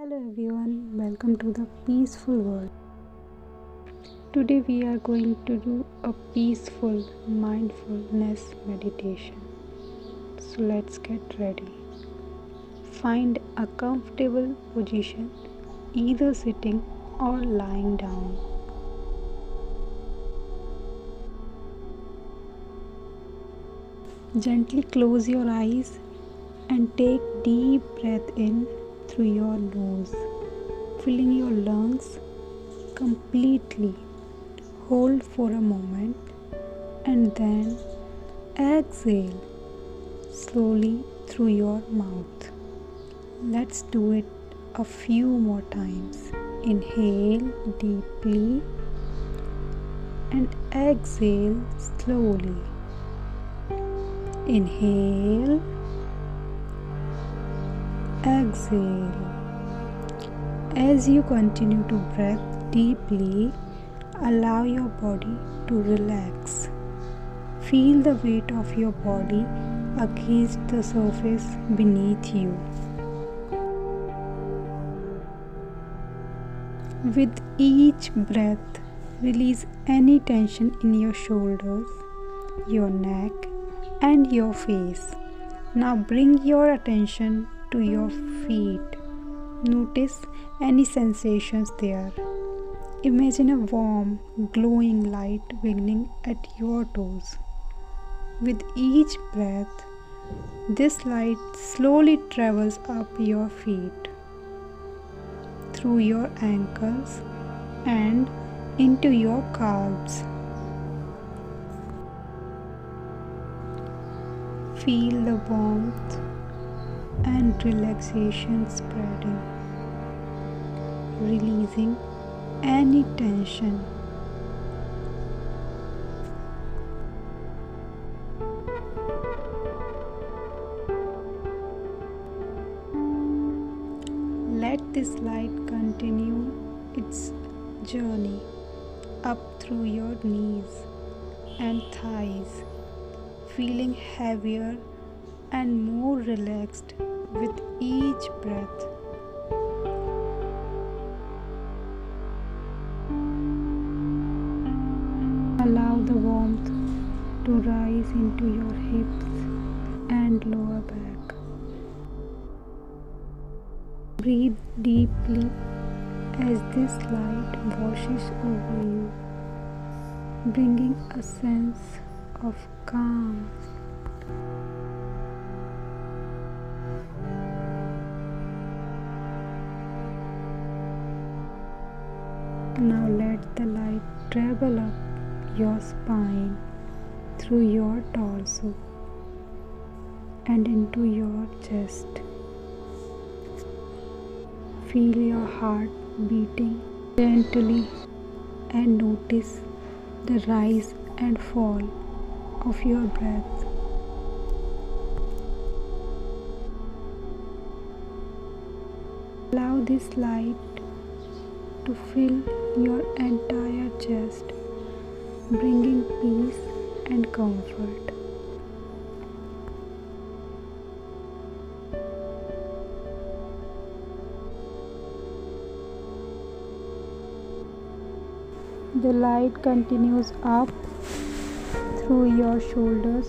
Hello everyone, welcome to the peaceful world. Today we are going to do a peaceful mindfulness meditation. So let's get ready. Find a comfortable position, either sitting or lying down. Gently close your eyes and take deep breath in through your nose, filling your lungs completely. Hold for a moment and then exhale slowly through your mouth. Let's do it a few more times. Inhale deeply and exhale slowly. Inhale, exhale. As you continue to breathe deeply, allow your body to relax. Feel the weight of your body against the surface beneath you. With each breath, release any tension in your shoulders, your neck, and your face. Now bring your attention to your feet. Notice any sensations there. Imagine a warm, glowing light beginning at your toes. With each breath, this light slowly travels up your feet, through your ankles, and into your calves. Feel the warmth and relaxation spreading, releasing any tension. Let this light continue its journey up through your knees and thighs, feeling heavier and more relaxed with each breath. Allow the warmth to rise into your hips and lower back. Breathe deeply as this light washes over you, bringing a sense of calm. Now let the light travel up your spine, through your torso, and into your chest. Feel your heart beating gently and notice the rise and fall of your breath. Allow this light to fill your entire chest, bringing peace and comfort. The light continues up through your shoulders,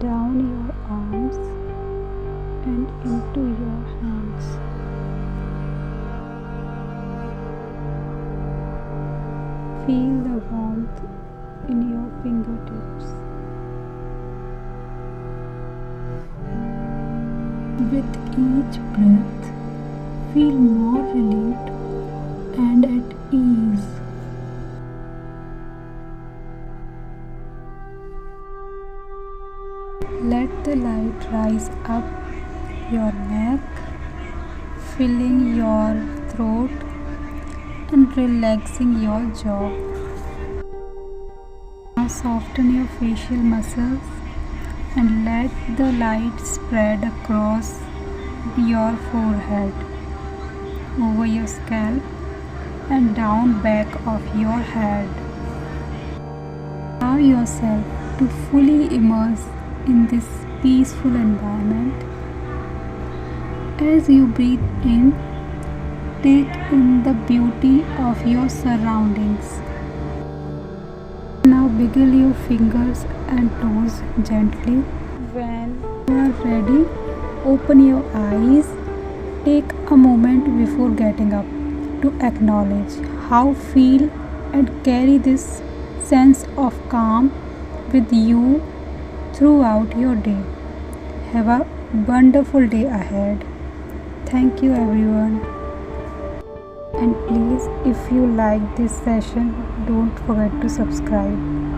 down your arms, and into your hands. Feel the warmth in your fingertips. With each breath, feel more relieved and at ease. Let the light rise up your neck, filling your throat and relaxing your jaw. Now soften your facial muscles and let the light spread across your forehead, over your scalp and down back of your head. Allow yourself to fully immerse in this peaceful environment. As you breathe in, take in the beauty of your surroundings. Now wiggle your fingers and toes gently. When you are ready, open your eyes. Take a moment before getting up to acknowledge how feel and carry this sense of calm with you throughout your day. Have a wonderful day ahead. Thank you, everyone. And please, if you like this session, don't forget to subscribe.